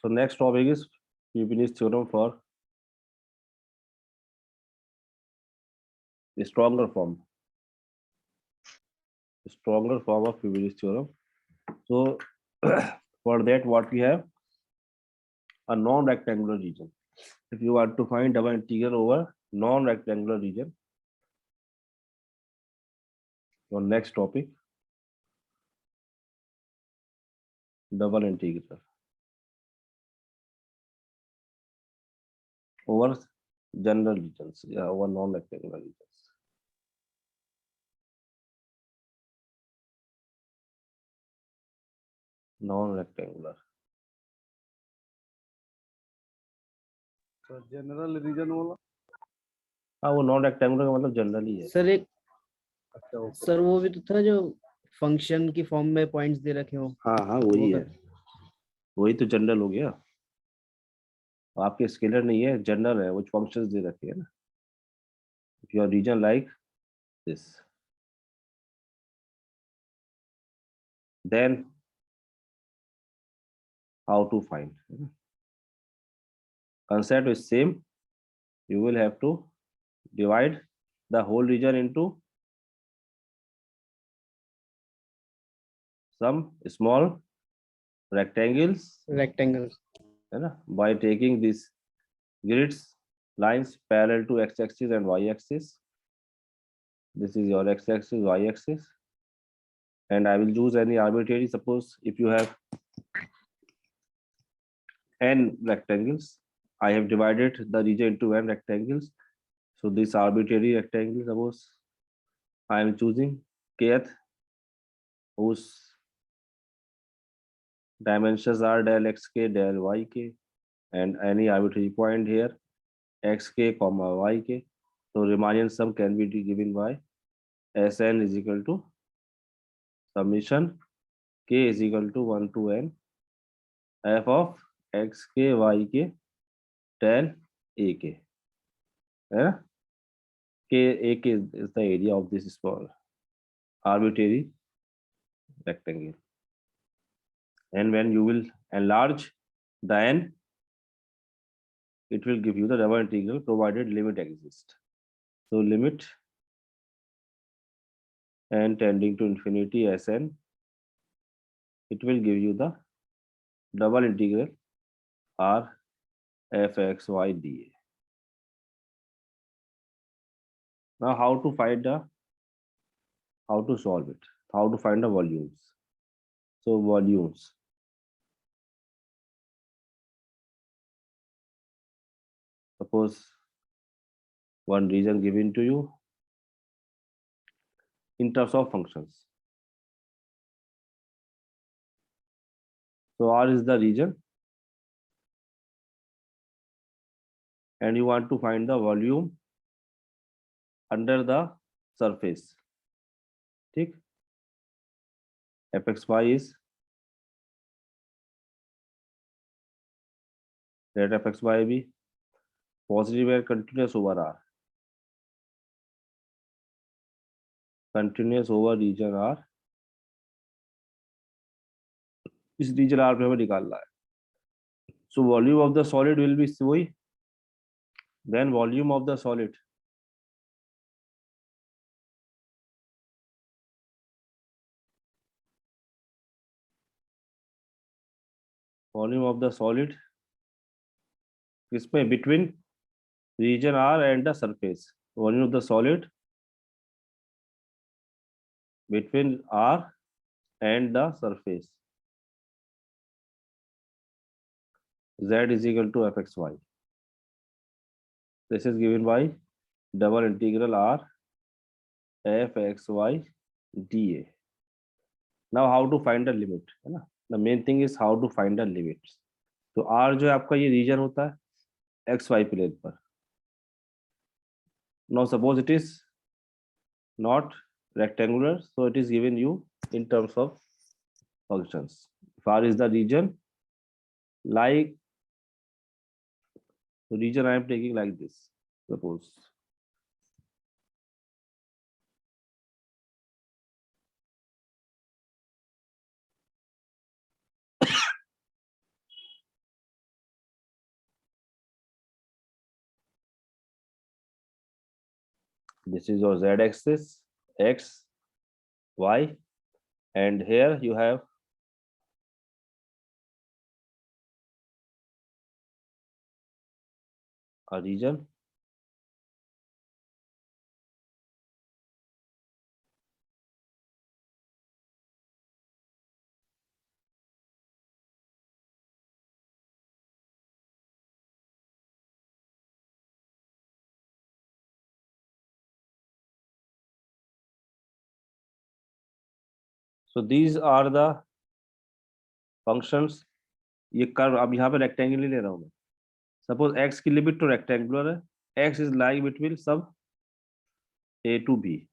So next topic is Fibonacci theorem for the stronger form of Fibonacci theorem. So for that, what we have, a non-rectangular region. If you want to find double integral over non-rectangular region, your next topic, double integral over general regions, over non-rectangular regions. Non-rectangular. तो general reason बोला। हाँ, वो non rectangular का मतलब generally है। Sir एक अच्छा sir वो भी तो था जो फंक्शन की फॉर्म में पॉइंट्स दे रखे हो। हाँ हाँ, वही वो है, वही तो जनरल हो गया। आपके स्केलर नहीं है, जनरल है, वो फंक्शंस दे रखे हैं ना। Your region like this, then how to find. Concept is same. You will have to divide the whole region into some small rectangles, rectangle है ना, by taking these grids lines parallel to x-axis and y-axis. This is your x-axis, y-axis, and I will choose any arbitrary. Suppose if you have n rectangles, I have divided the region into n rectangles. So this arbitrary rectangle, suppose I am choosing kth, whose dimensions are del xk, del yk, and any arbitrary point here xk comma yk. So Riemannian sum can be given by Sn is equal to summation k is equal to 1 to n f of xk yk tan ak. K ak is the area of this small arbitrary rectangle, and when you will enlarge the n, it will give you the double integral provided limit exists. So limit n tending to infinity Sn, it will give you the double integral r f(x, y) dA. Now how to find the, how to solve it, how to find the volumes. So volumes, suppose one region given to you in terms of functions. So R is the region, and you want to find the volume under the surface. ठीक, fxy is let fxy be positive and continuous over R, continuous over region R. इस reason R पे हमें निकालना है. So volume of the solid will be वही, then volume of the solid, volume of the solid इसमें between region R and the surface, volume of the solid between R and the surface, z is equal to fxy. This is given by double integral R fxy dA. Now how to find the limit, है ना? The main thing is how to find the limits. तो R जो है आपका ये reason होता है xy plane पर. Now suppose it is not rectangular, so it is given you in terms of functions. If R is the region, like the region I am taking like this, suppose this is your z axis, x, y, and here you have a region so these are the functions. ये curve अब यहाँ पे rectangle ही ले रहा हूँ मैं. Suppose x की limit तो रेक्टेंगुलर है, x इज लाइक बिटवीन सब a to b,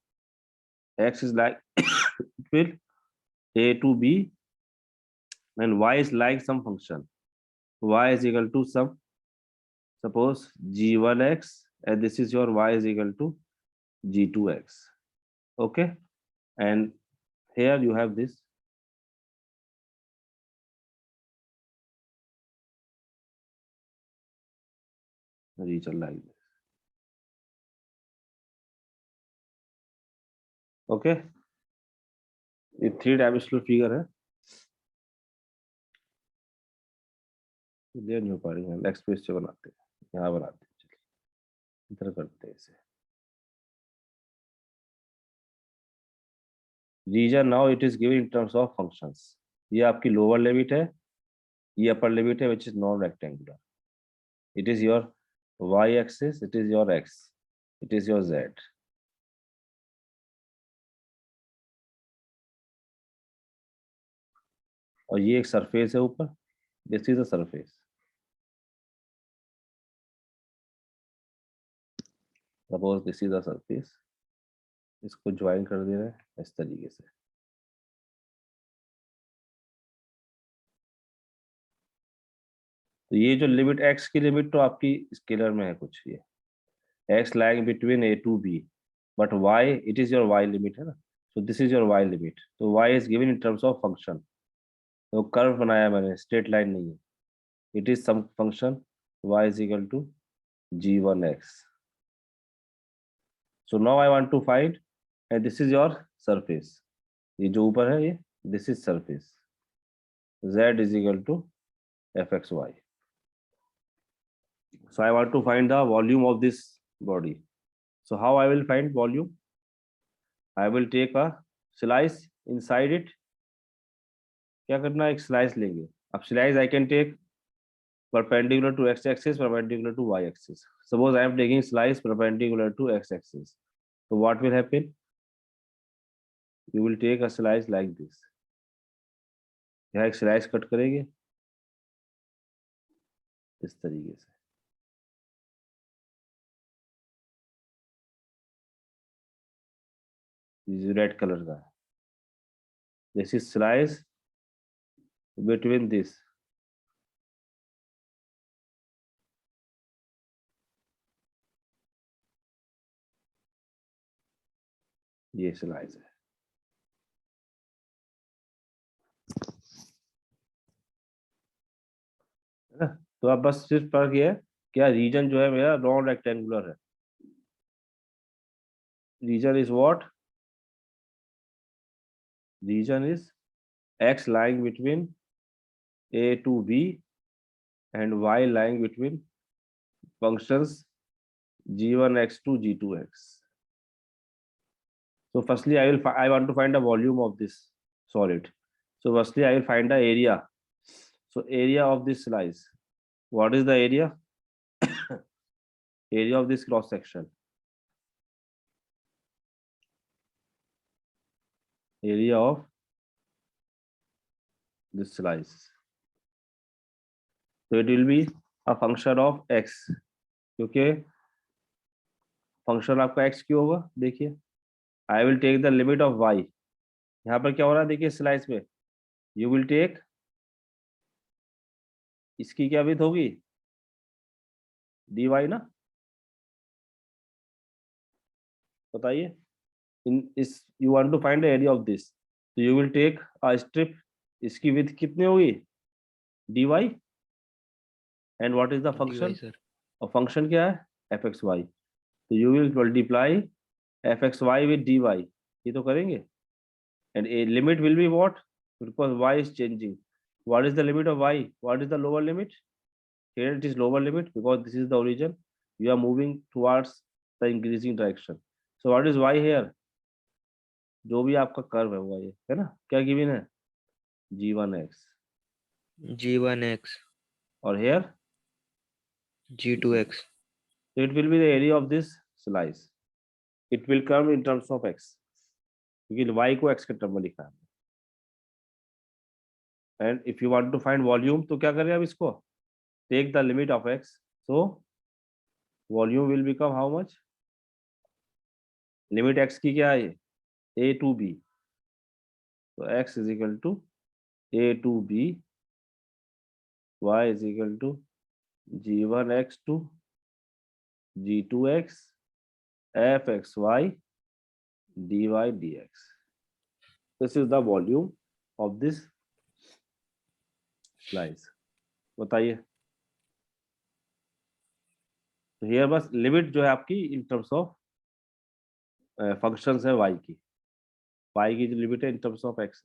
x is like between a to b, and y is like some function, y is equal to some, suppose g1x, and this is your y is equal to g2x. Okay, and here you have this region like this. Okay, ये 3-dimensional figure है, clear नहीं हो पा रही है. Next page से बनाते हैं, यहाँ बनाते हैं, चलिए इधर करते हैं इसे. Region now it is given in terms of functions. ये आपकी लोअर लिमिट है, ये अपर लिमिट है, which is non rectangular. It is your y axis, it is your x, it is your z. और ये एक सरफेस है ऊपर, this is the surface. Suppose this is the surface, इसको join कर दे रहे हैं इस तरीके से. तो ये जो लिमिट x की लिमिट तो आपकी स्केलर में है कुछ, ये x lying between a to b, but y it is your y limit है ना. So this is your y limit. तो y is given in terms of function. तो कर्व बनाया मैंने, स्ट्रेट लाइन नहीं है. It is some function y is equal to g1x. So now I want to find, and this is your surface. ये जो ऊपर है ये, this is surface. z is equal to fxy. So I want to find the volume of this body. So how I will find volume? I will take a slice inside it. क्या करना, एक slice लेंगे. अब slice I can take perpendicular to x-axis, perpendicular to y-axis. Suppose I am taking slice perpendicular to x-axis. So what will happen? You will take a slice like this. यहाँ एक slice cut करेंगे इस तरीके से. Red colour का है. This is slice between this. ये slice है ना. तो अब बस सिर्फ फर्क ये है, क्या रीजन जो है मेरा नॉन रेक्टेंगुलर है. Region is what? Region is x lying between a to b and y lying between functions g1x to g2x. So firstly I want to find the volume of this solid. So firstly I will find the area. So area of this slice. What is the area? Area of this cross section. Area of this slice. So it will be a function of x. क्योंकि function आपका x क्यों होगा, देखिए I will take the limit of y. यहाँ पर क्या हो रहा है, देखिए स्लाइस में you will take, इसकी क्या विड्थ होगी, dy ना. बताइए, इन इस you want to find the area of this, so you will take a strip, इसकी विड्थ कितनी होगी, dy, and what is the function? sir. और फंक्शन क्या है, fxy. So you will multiply fxy with dy, ये तो करेंगे, and a limit will be what, because y is changing. What is the limit of y? What is the lower limit? Here it is lower limit because this is the origin. You are moving towards the increasing direction. So what is y here? जो भी आपका curve है वो ये है ना, क्या given है, g1x, G1x, और here G2x. so it will be the area of this slice. It will come in terms of x, क्योंकि y को x के टर्म में लिखा है. And if you want to find volume, तो क्या करें अब इसको, take the limit of x, so volume will become how much, limit x की क्या है, a to b, so x is equal to a to b, y is equal to g1x to g2x fxy dy dx. This is the volume of this slice. बताइए, तो here बस limit जो है आपकी इन terms of functions है y की जो limit है इन terms of x,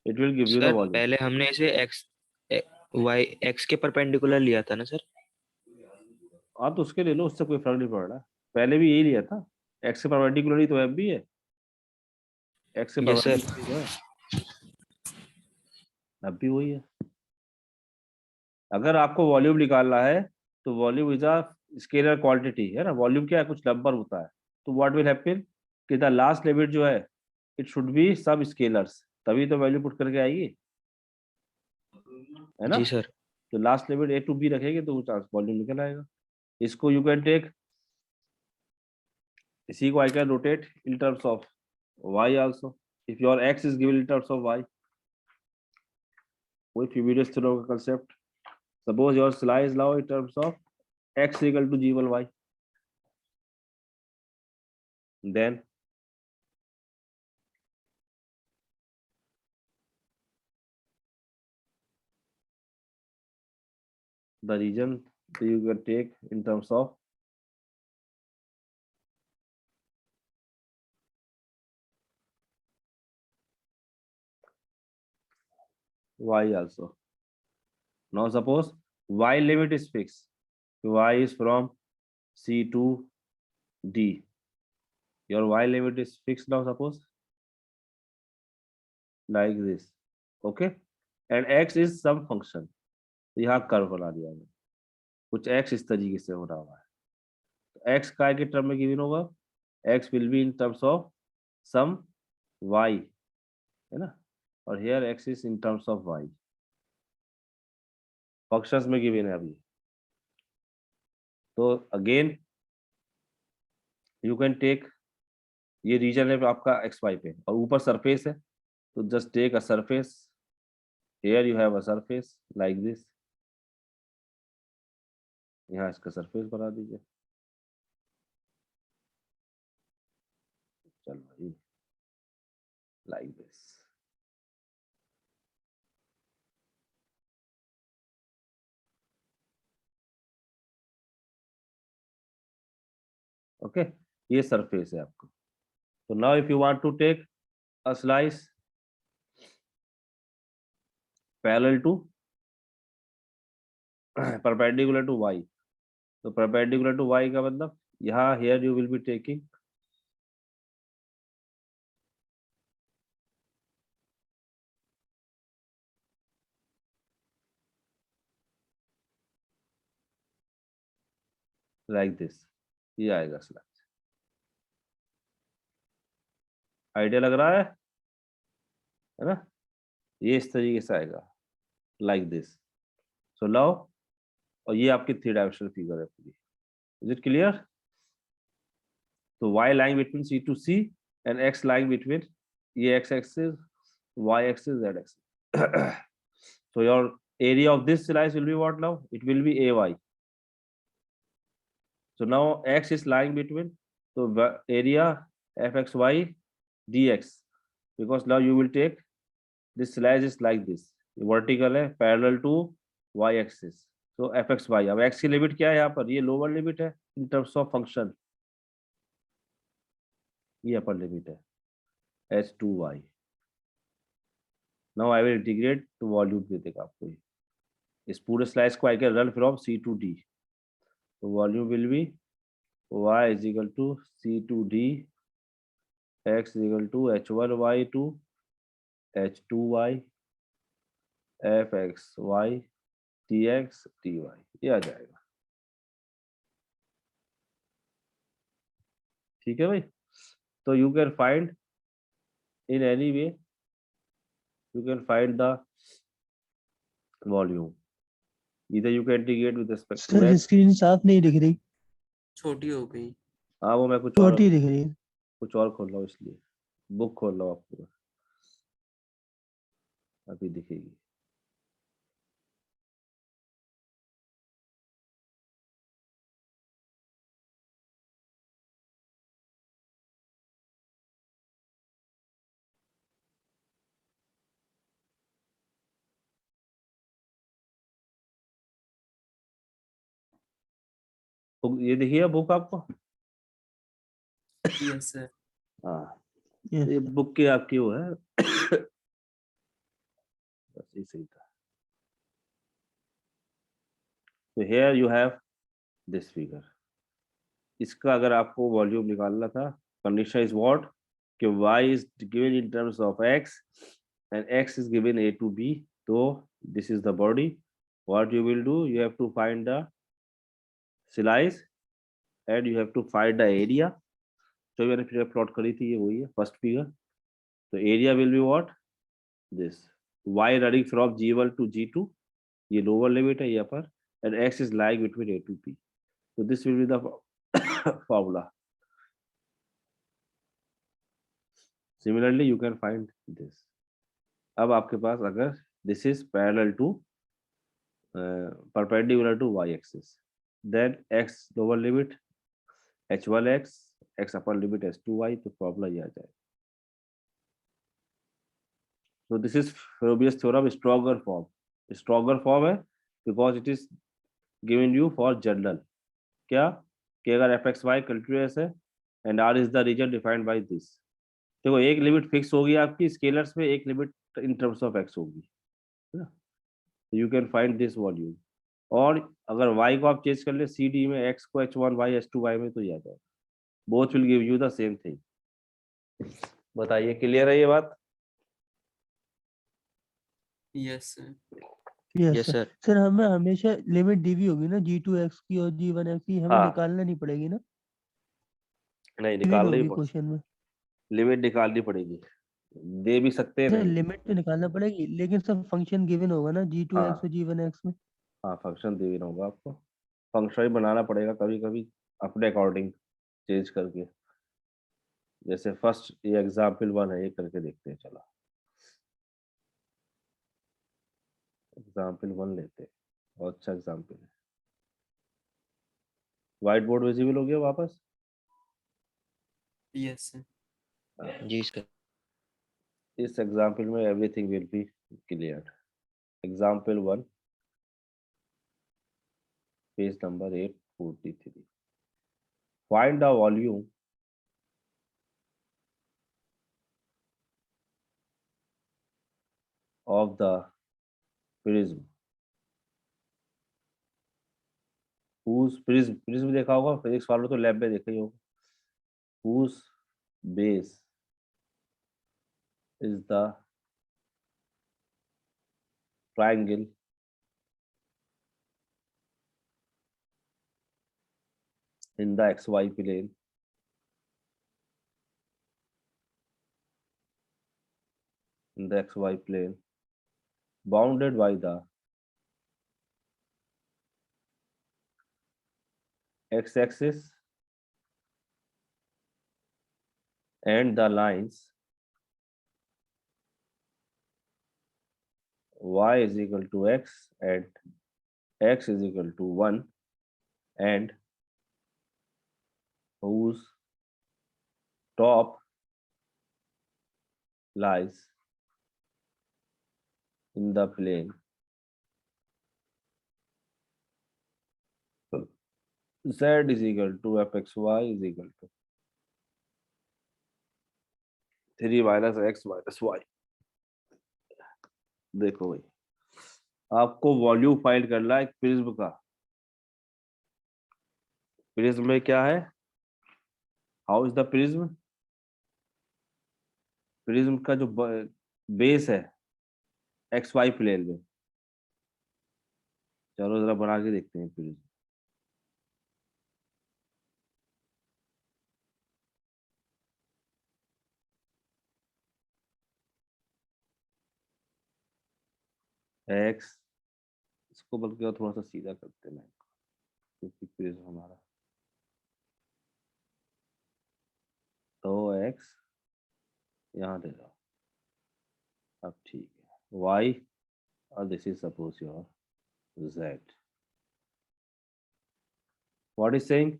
it will give you the sir volume. पहले हमने इसे x के परपेंडिकुलर लिया था ना सर? हाँ तो उसके ले लो, उससे कोई फर्क नहीं पड़ रहा, पहले भी यही लिया था, x के परपेंडिकुलर ही तो अब भी है, x के Yes, sir. परपेंडिकुलर है, अब भी वही है. अगर आपको वॉल्यूम निकालना है तो volume is a scalar quantity है ना, वॉल्यूम क्या है, कुछ नंबर होता है, तो व्हाट विल हैपन कि द लास्ट लिमिट जो है इट शुड बी सब स्केलर्स, तभी तो वैल्यू पुट करके आएगी, है ना. जी सर. तो last limit a to b रखेंगे तो वॉल्यूम निकल आएगा. इसको यू कैन टेक, इसी को I can rotate in terms of y also, if your x is given in terms of y, वही फ्यूरियस थ्योरम का concept. Suppose your slice now in terms of x equal to g1y, then the region you can take in terms of y also. Now suppose y limit is fixed, y is from c to d, your y limit is fixed now, suppose like this, okay, and x is some function, यहाँ curve बना दिया मैंने, कुछ x इस तरीके से हो रहा है, तो x काय के टर्म में गिवन होगा, x will be in terms of some y, है ना, और here x is in terms of y, functions में गिवन है अभी. तो अगेन यू कैन टेक, ये रीजन है आपका xy पे और ऊपर सरफेस है, तो just take a surface, here you have a surface like this, यहाँ इसका सरफेस बना दीजिए, चलो भाई लाइक दिस. ओके, ये सरफेस है आपको. तो now if you want to take a slice parallel to perpendicular to y, तो परपेंडिकुलर टू y का मतलब यहाँ here you will be taking like this, ये आएगा स्लाइस. आइडिया लग रहा है ना, ये इस तरीके से आएगा लाइक दिस. सो नाउ, और ये आपकी 3 डायमेंशनल फिगर है पूरी, इज इट क्लियर. तो y lying between c to c and x lying between ये x axis, y axis, z axis. So your area of this slice will be what now, it will be ay. So now x is lying between, so area fxy dx, because now you will take this slice is like this, vertical है parallel to y axis, तो F X Y, अब x की limit क्या है यहाँ पर, ये lower limit है इन टर्म्स ऑफ फंक्शन, ये अपर लिमिट है H two Y. Now I will integrate तो वॉल्यूम दे देगा आपको ये। इस पूरे स्लाइस को I can run from C to D, तो volume will be y is equal to C to D x is equal to H one Y to H two Y F X Y T X T Y, ये आ जाएगा। ठीक है भाई, तो you can find in any way, you can find the volume, either you can integrate with respect to sir x। Screen साफ नहीं दिख रही, छोटी हो गई। हाँ वो मैं कुछ छोटी दिख रही है। और खोल रहा हूँ, इसलिए बुक खोल रहा हूँ आपको, अभी दिखेगी। ये देखिए बुक आपको, यस सर। हाँ Yes, ये बुक की आपकी वो है बस ये सही था। तो here you have this figure, इसका अगर आपको वॉल्यूम निकालना था, कंडीशन इज व्हाट कि y is given in terms of x and x is given a to b, तो this is the body. What you will do, you have to find the slice and you have to find the area। जो मैंने figure plot करी थी ये वही है first figure. तो area will be what, this y running from g1 to g2, ये lower limit है यहाँ पर, and x is lying between a to b, तो this will be the formula. Similarly you can find this. अब आपके पास अगर this is parallel to perpendicular to y axis, then x lower limit h1x, x upper limit h2y, तो formula ये आ जाएगा। So this is Frobius theorem stronger form। Stronger form है because it is given you for general, क्या कि अगर F X Y continuous है and R is the region defined by this. देखो एक लिमिट फिक्स होगी आपकी स्केलर्स में, एक limit in terms of X होगी, है ना। You can find this volume, और अगर y को आप चेंज कर ले सी डी में, x को h1 y h2 y में, तो ये आ जाएगा। Both will give you the same thing. बताइए क्लियर है ये बात? Yes sir. yes yes sir। Sir. Sir हमें हमेशा लिमिट दी हुई होगी ना G2x की और G1x की, हमें हाँ। निकालना नहीं पड़ेगी ना, नहीं गिवन निकालना ही होगी क्वेश्चन में। लिमिट निकालनी पड़ेगी, दे भी सकते हैं सर नहीं। लिमिट तो निकालना पड़ेगी, लेकिन सब फंक्शन गिवन होगा ना G2x हाँ और G1x में। हाँ फंक्शन दे देना होगा आपको, फंक्शन ही बनाना पड़ेगा कभी कभी अपने अकॉर्डिंग चेंज करके। जैसे फर्स्ट ये एग्जाम्पल 1 है, ये करके देखते हैं। चलो एग्जाम्पल 1 लेते हैं, बहुत अच्छा एग्जाम्पल है। व्हाइट बोर्ड विजिबल हो गया वापस? Yes sir. जी सर। इस एग्जाम्पल में everything will be clear. Example 1 page number 843। Find the volume of the prism whose prism देखा होगा फिजिक्स वालों, तो लैब में देखा ही होगा। whose base is the triangle in the xy plane bounded by the x-axis and the lines y is equal to x and x is equal to 1, and whose top lies in the plane z is equal to fxy is equal to 3 minus x minus y। देखो भाई, आपको volume find करना है एक prism का। Prism में क्या है, how is the prism, prism का जो बेस है एक्स वाई प्लेन में। चलो जरा बना के देखते हैं प्रिज्म। एक्स, इसको बल्कि और थोड़ा सा सीधा करते हैं क्योंकि प्रिज्म हमारा, तो एक्स यहाँ दे दो, अब ठीक है। वाई, और this is suppose your Z. What is saying,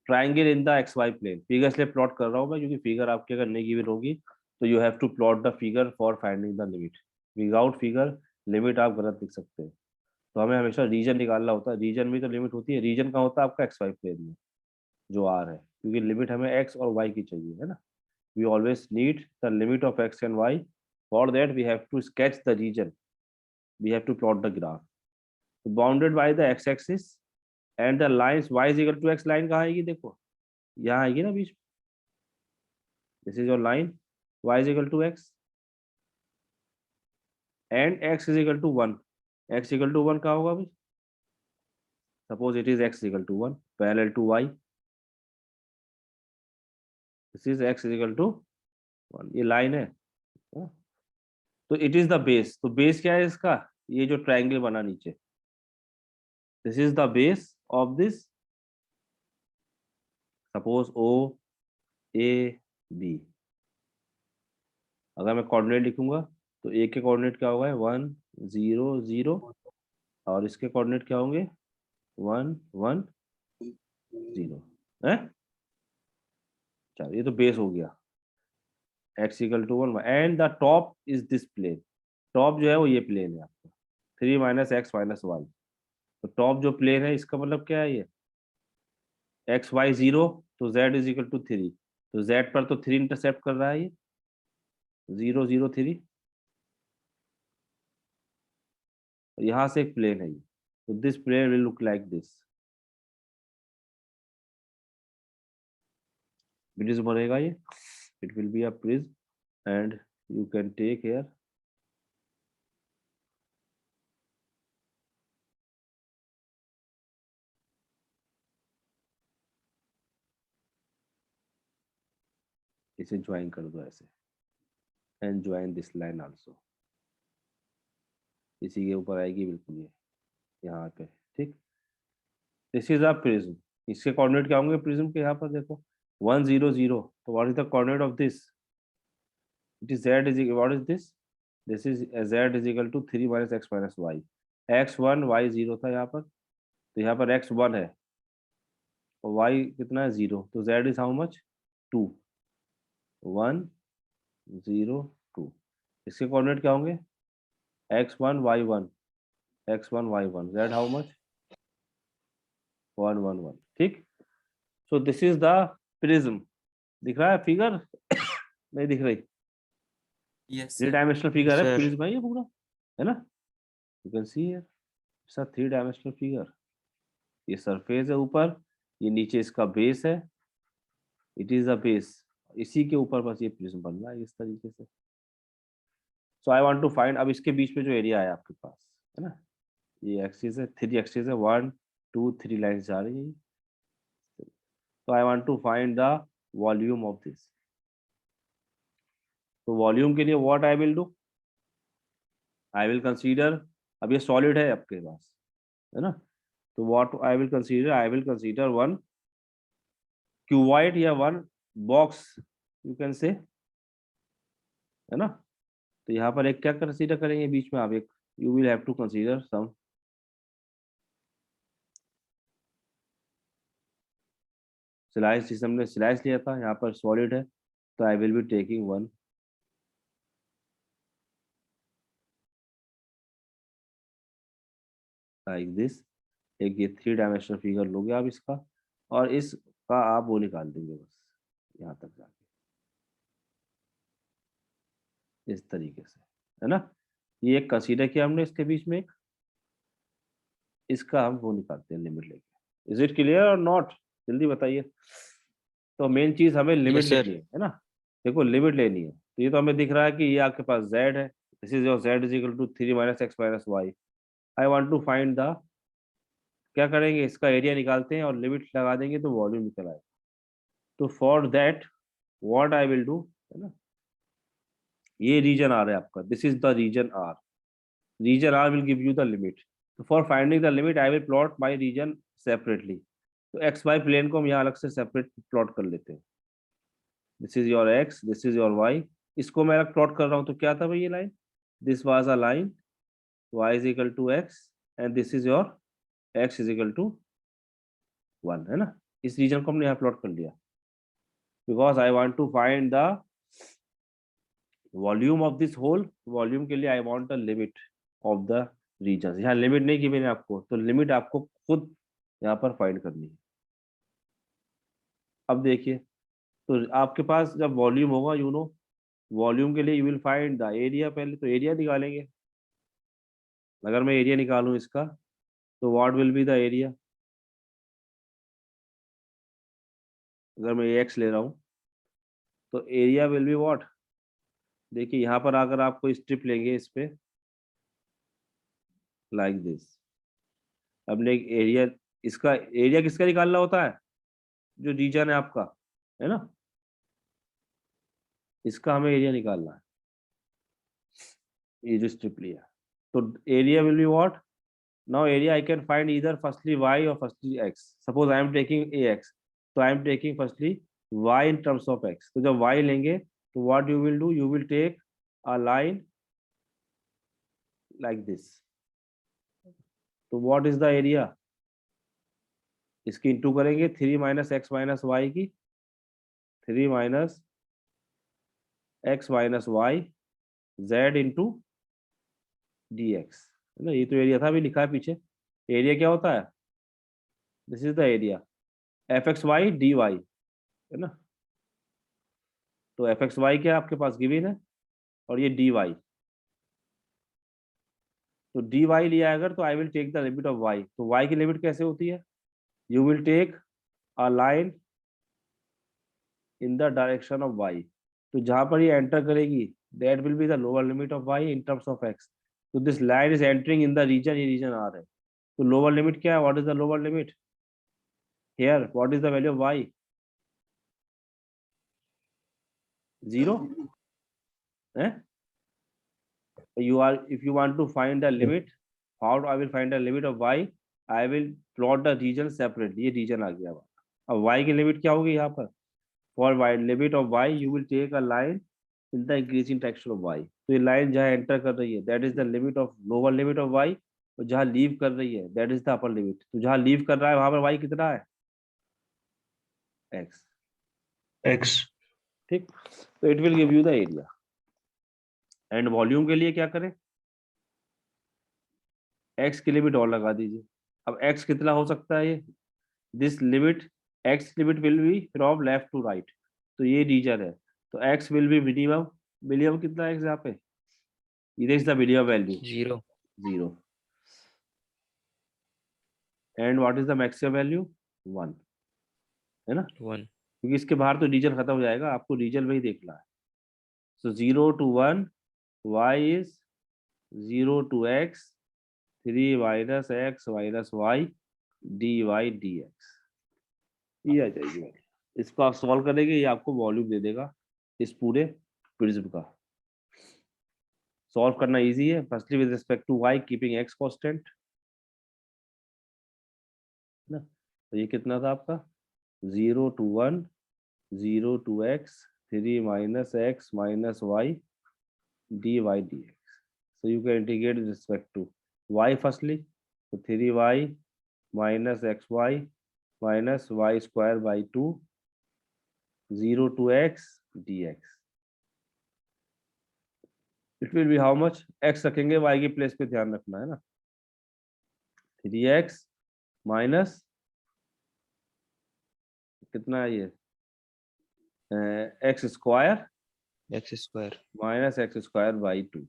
triangle in the X Y plane. Figure इसलिए प्लॉट कर रहा हूँ मैं क्योंकि फिगर आपके अगर नहीं गिवन होगी तो you have to plot the figure for finding the limit. Without figure limit आप गलत लिख सकते हैं। तो हमें हमेशा रीजन निकालना होता है, रीजन में तो लिमिट होती है। रीजन का होता है आपका एक्स वाई प्लेन में जो आर है, क्योंकि लिमिट हमें एक्स और वाई की चाहिए, है ना। We always need the limit of X and Y, for that we have to sketch the region, we have to plot the graph bounded by the X axis and the lines Y is equal to X. Line कहाँ आएगी, देखो यहाँ आएगी ना बीच, this is your line, Y is equal to X and X is equal to 1। X equal to 1 कहाँ होगा अभी, suppose it is X equal to 1 parallel to Y, this is X is equal to 1, ये line है। तो it is the base, तो base क्या है इसका, ये जो ट्रायंगल बना नीचे, this is the base of this, suppose O A B. अगर मैं कोऑर्डिनेट लिखूंगा तो ए के कोऑर्डिनेट क्या होगा, 1 0 0, और इसके कोऑर्डिनेट क्या होंगे, 1 1 0 है। चलो ये तो बेस हो गया, x equal to 1 and the top is this plane. Top जो है वो ये प्लेन है आपका 3 माइनस एक्स माइनस वाई। तो टॉप जो प्लेन है इसका मतलब क्या है, ये एक्स वाई 0, तो z इज इक्वल टू 3, तो z पर तो 3 इंटरसेप्ट कर रहा है ये 0 0 3, यहाँ से एक प्लेन है ये, तो this plane will look like this. Prism बनेगा ये, it will be a prism and you can take here इसे ज्वाइन कर दो ऐसे and join this line also, इसी के ऊपर आएगी बिल्कुल ये यहाँ पे, ठीक। दिस इज अ प्रिज्म, इसके कोऑर्डिनेट क्या होंगे प्रिज्म के, यहाँ पर देखो 1 0 0, तो what is the coordinate of this, it is z is, what is this, this is z is equal to 3 minus X minus Y. X 1 Y 0 था यहाँ पर, तो यहाँ पर एक्स 1 है और वाई कितना है 0, तो z इज हाउ मच 2 1 0 2। इसके कोऑर्डिनेट क्या होंगे, x1 y1 x1 y1, z how much 1 1 1, ठीक। सो दिस इज द प्रिज्म। दिख रहा है फिगर नहीं दिख रही, Yes, three sir. Dimensional figure है सर प्रिज्म है ये पूरा, है ना। You can see here it's a 3 dimensional figure. ये सरफेस है ऊपर, ये नीचे इसका बेस है, इट इज अ बेस, इसी के ऊपर बस ये प्रिज्म बन रहा है इस तरीके से। सो आई वांट टू फाइंड, अब इसके बीच में जो एरिया है आपके पास, है ना, ये एक्सिस है, 3 एक्सिस है, 1 2 3 लाइंस जा रही है। So I want to find the volume of this. तो वॉल्यूम के लिए what I will do, I will consider, अब ये सॉलिड है आपके पास, है ना, तो what I will consider, I will consider one cuboid या one box you can say, है ना। तो यहाँ पर एक क्या कंसीडर करेंगे बीच में, आप एक you will have to consider some slice, जिसे हमने स्लाइस लिया था, यहाँ पर सॉलिड है, तो I will be taking one like this, एक ये 3 डायमेंशनल फिगर लोगे आप इसका, और इसका आप वो निकाल देंगे बस यहाँ तक जाके, इस तरीके से, है ना। ये एक कंसीडर किया हमने इसके बीच में एक, इसका हम वो निकालते हैं लिमिट लेके। इज इट क्लियर और नॉट? जल्दी बताइए। तो मेन चीज हमें लिमिट sir. लेनी है ना। देखो लिमिट लेनी है, तो ये तो हमें दिख रहा है कि ये आपके पास z है, this is your z is equal to 3 minus X minus Y. I want to find the, क्या करेंगे, इसका एरिया निकालते हैं और लिमिट लगा देंगे तो वॉल्यूम निकल आएगा। तो for that what I will do, है ना, ये रीजन आर है आपका, this is the region R, region R will give you the limit. तो for finding the limit I will plot my region separately. तो एक्स वाई प्लेन को हम यहाँ अलग से सेपरेट प्लॉट कर लेते हैं। This is your X, this is your Y, इसको मैं अलग प्लॉट कर रहा हूँ। तो क्या था भाई ये line, this was a line y is equal to X and this is your x is equal to 1, है ना। इस रीजन को हमने यहाँ प्लॉट कर लिया, because I want to find the volume of this whole. Volume के लिए I want a limit of the region. यहाँ लिमिट नहीं की मैंने आपको, तो लिमिट आपको खुद यहाँ पर फाइंड करनी है। अब देखिए, तो आपके पास जब वॉल्यूम होगा, यू नो, वॉल्यूम के लिए you will find the area. पहले तो एरिया निकालेंगे। अगर मैं एरिया निकालूं इसका, तो what will be the area. अगर मैं एक्स ले रहा हूं, तो एरिया विल बी व्हाट। देखिए यहाँ पर अगर आप कोई स्ट्रिप लेंगे इस पे लाइक दिस, हमने एक एरिया, इसका एरिया किसका निकालना होता है, जो रीजन है आपका, है ना, इसका हमें एरिया निकालना है। ये जो स्ट्रिप लिया, तो area will be what. Now area I can find either firstly y और firstly x। Suppose I am taking ax, तो I am taking firstly y in terms of x। तो जब y लेंगे, तो what you will do, you will take a line like this. तो what is the area, इसकी into करेंगे 3 minus X minus Y की, 3 minus X minus Y Z into D x, है ना। ये तो एरिया था, अभी लिखा है पीछे। एरिया क्या होता है, this is the area F X Y D Y, है ना। तो एफ एक्स वाई क्या आपके पास गिवन है, और ये डी वाई। तो डी वाई लिया अगर, तो I will take the limit of Y. तो वाई की लिमिट कैसे होती है, you will take a line in the direction of Y. तो जहां पर ये एंटर करेगी, that will be the lower limit of Y in terms of X. तो this line is entering in the region, ये रीजन आ रहा है। तो लोअर लिमिट क्या है, what is the lower limit here, what is the value of Y, 0 है। You are, if you want to find the limit, how I will find the limit of y, I will plot the region separately। ये region आ गया। अब y की limit क्या होगी यहाँ पर, for y limit of y you will take a line in the increasing direction of y। तो ये लाइन जहाँ एंटर कर रही है, that is the limit of lower limit of y, और जहाँ लीव कर रही है, that is the upper limit। तो जहाँ लीव कर रहा है वहां पर y कितना है, x, X. ठीक। तो it will give you the area. And volume के लिए क्या करें, x की लिमिट और लगा दीजिए। अब x कितना हो सकता है, ये this limit, x limit will be from left to right. तो ये रीजन है, तो x will be minimum. Minimum कितना है x यहाँ पे, इधर is the minimum value 0. 0, and what is the maximum value 1, है ना, 1. क्योंकि इसके बाहर तो रीजन खत्म हो जाएगा, आपको रीजन में ही देखना है। So 0 to 1 y is 0 to x 3 minus X minus Y D Y D X, ये आ जाएगी value। इसको आप सॉल्व करेंगे, ये आपको वॉल्यूम दे देगा इस पूरे प्रिज्म का। सॉल्व करना इजी है, firstly with respect to y keeping x constant, ना। तो ये कितना था आपका, 0 to 1 0 to x 3 minus X minus Y D Y D X. So you can integrate with respect to y firstly, तो 3y minus X Y minus Y square by 2 0 to x dx। It will be how much, x रखेंगे y की place पे, ध्यान रखना है ना, 3x minus कितना है ये x square x square minus x square by 2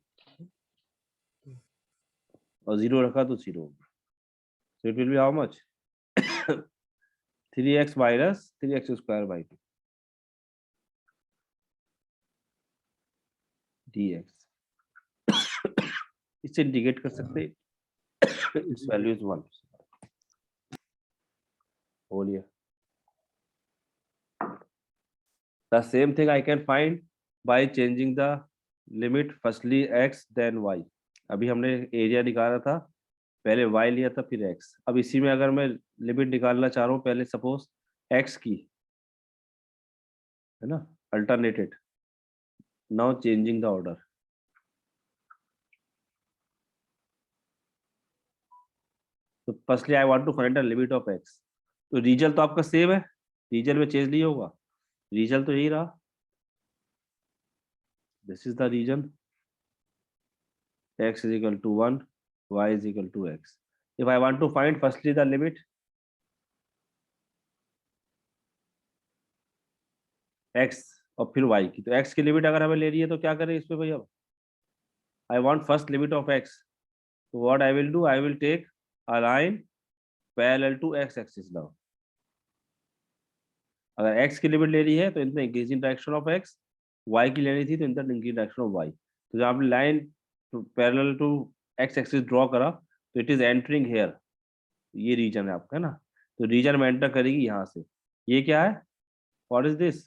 और 0 रखा तो 0 होगा। So it will be how much? 3x minus 3x square by 2 dx। इससे इंडिकेट कर सकते हैं its value is 1। बोलिए the same thing I can find by changing the limit firstly x then y। अभी हमने एरिया निकाला था, पहले y लिया था फिर x। अब इसी में अगर मैं लिमिट निकालना चाह रहा हूँ, पहले सपोज x की, है ना, alternated. Now changing the order. तो firstly I want to find the limit of x। तो रीजन तो आपका सेम है, रीजन में चेंज नहीं होगा, रीजन तो यही रहा, this is the region, x is equal to 1, y is equal to x। if I want to find firstly the limit x और फिर y की, तो x की लिमिट अगर हमें ले रही है तो क्या करें इस पे भैया, I want first limit of x। so what I will do, I will take a line parallel to x axis now। अगर x की लिमिट ले रही है तो in the increasing direction of x, y की लेनी थी तो in the increasing direction of y। तो जब आपने line parallel to x axis draw करा तो इट इज एंटरिंग हेयर, ये रीजन है आपका, है ना। तो रीजन में एंटर करेगी यहाँ से। ये क्या है, what is this,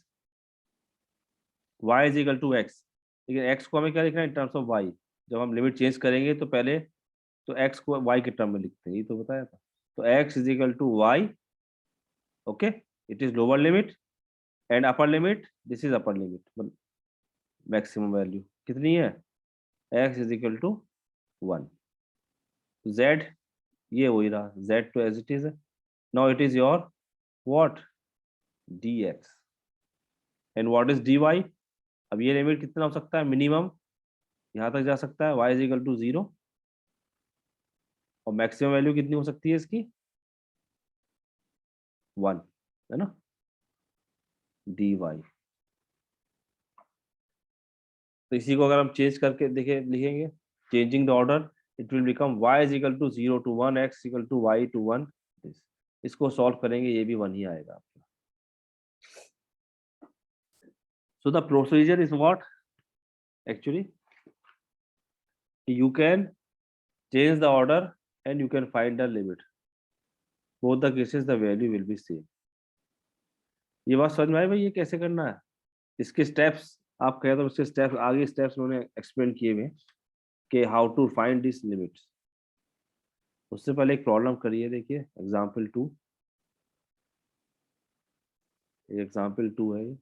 y is equal to x। लेकिन x को हमें क्या लिखना है, इन टर्म्स ऑफ y। जब हम लिमिट चेंज करेंगे तो पहले तो x को y के टर्म में लिखते हैं, ये तो बताया था। तो x is equal to y, okay, it is lower limit and upper limit, this is upper limit, maximum value कितनी है, x is equal to 1। z ये वही रहा, z तो एज इट इज है। Now it is your what, dx and what is dy। अब ये limit कितना हो सकता है, मिनिमम यहाँ तक जा सकता है, y इज इक्वल टू 0, और मैक्सिमम वैल्यू कितनी हो सकती है इसकी, 1, है ना, dy। तो इसी को अगर हम चेंज करके देखें, लिखेंगे changing the order, it will become y is equal to 0 to 1, x equal to y to 1। इसको सॉल्व करेंगे, ये भी 1 ही आएगा आपका। So the procedure is what, actually you can change the order and you can find the limit, both the cases the value will be same। ये बात समझ में आई भाई, ये कैसे करना है, इसके स्टेप्स आप कहे तो उसके स्टेप्स आगे स्टेप्स उन्होंने एक्सप्लेन किए हुए कि how to find this limits. उससे पहले एक प्रॉब्लम करिए, देखिए एग्जाम्पल 2, एग्जाम्पल 2 है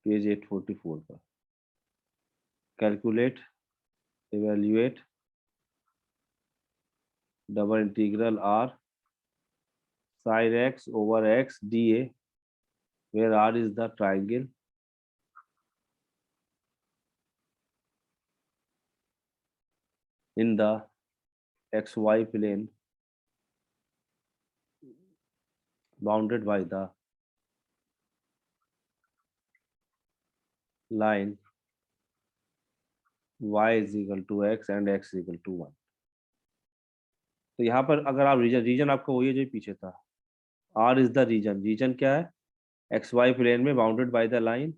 पेज 844 का। Calculate evaluate double integral r sin x over x dA where r is the triangle in the xy plane bounded by the line y is equal to x and x is equal to 1। तो यहाँ पर अगर आप reason आपका वही है जो पीछे था, r इज द रीजन क्या है, एक्स वाई प्लेन में bounded by the line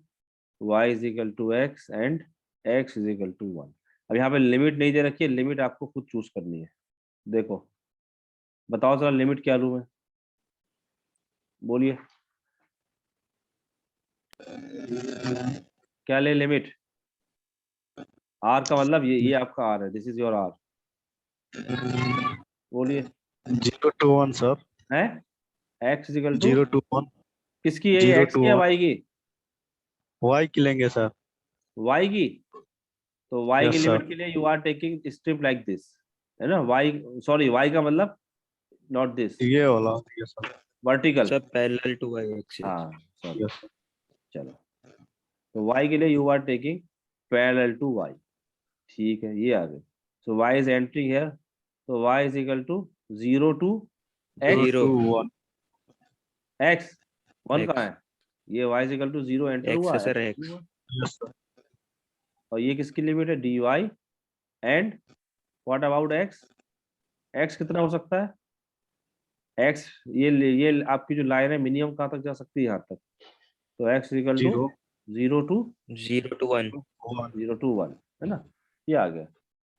y is equal to x and x is equal to 1। अब यहाँ पे लिमिट नहीं दे रखी है, लिमिट आपको खुद चूज करनी है। देखो बताओ जरा लिमिट क्या लूं मैं, बोलिए क्या ले लिमिट, r का मतलब ये आपका r है, दिस इज योर r, बोलिए 0 to 1 सर, है x is equal to 0 to 1 किसकी है, 0 x to की या 1 y की, y की लेंगे सर। y की। तो y Yes, की sir. लिमिट के लिए you are taking strip like this, है ना, y सॉरी y का मतलब नॉट दिस, ये वाला, yes sir, vertical, sir parallel to y axis. हाँ सॉरी, यस चलो। तो y के लिए you are taking parallel to y, ठीक है, ये आ गए। So y is entering here, तो y is equal to 0 to x 0 to 1. x 1 X. कहाँ है? ये y is equal to 0 enter X हुआ है है, सर, x X. हुआ। Yes, sir. और ये किसकी लिमिट है? dy and what about x? x कितना हो सकता है? x ये आपकी जो लाइन है मिनिमम कहाँ तक जा सकती है? यहाँ तक। तो x equal to 0 0 to 0 to 1. 1. 0 to 1 है ना? ये आ गया।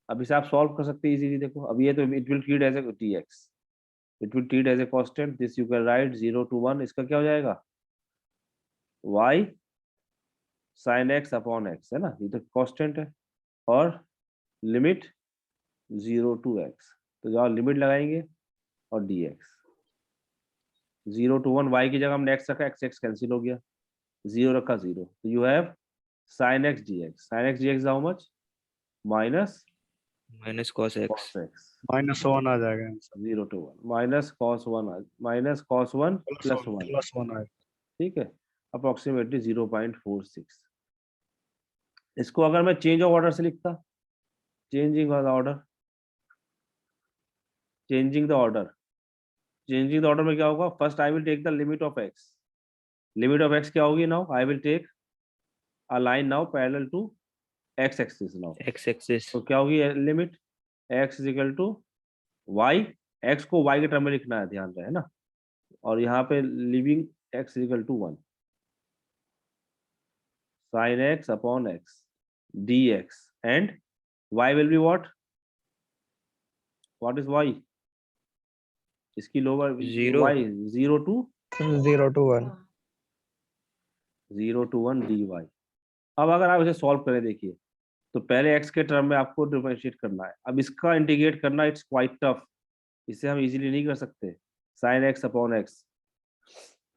अब इसे आप सॉल्व कर सकते हैं इजीली। देखो अब ये तो it will treat as a dx, it will treat as a constant, this you can write 0 to 1, इसका क्या हो जाएगा? y sin x upon x है ना, ये तो कांस्टेंट है, और लिमिट 0 to x, तो जहाँ लिमिट लगाएंगे और dx 0 to 1, y की जगह हमने x रखा, x कैंसिल हो गया, 0 रखा 0, तो you have sin x dx is how much? Minus Minus cos X. cos x, -1 आ जाएगा answer. 0 to 1 minus cos 1 plus 1, +1 आएगा। ठीक है, अप्रोक्सीमेटली 0.46। इसको अगर मैं चेंज ऑफ ऑर्डर से लिखता, चेंजिंग द ऑर्डर में क्या होगा? First I will take the limit of x, क्या होगी? Now I will take a line now parallel to x axis now, X axis. तो क्या होगी limit? x is equal to y, x को y के टर्म में लिखना है, ध्यान रहे, है ना, और यहाँ पे living x is equal to 1 sin x upon x dx and y will be what is y? इसकी lower Zero. y 0 to 0 to 1. 1 dy। अब अगर आप इसे सॉल्व करें, देखिए, तो पहले x के टर्म में आपको डिफरेंशिएट करना है, अब इसका इंटीग्रेट करना इट्स क्वाइट टफ, इसे हम इजीली नहीं कर सकते। sin x upon x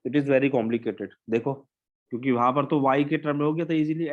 it is very complicated. देखो, क्योंकि वहां पर तो y के टर्म में हो गया था इजीली,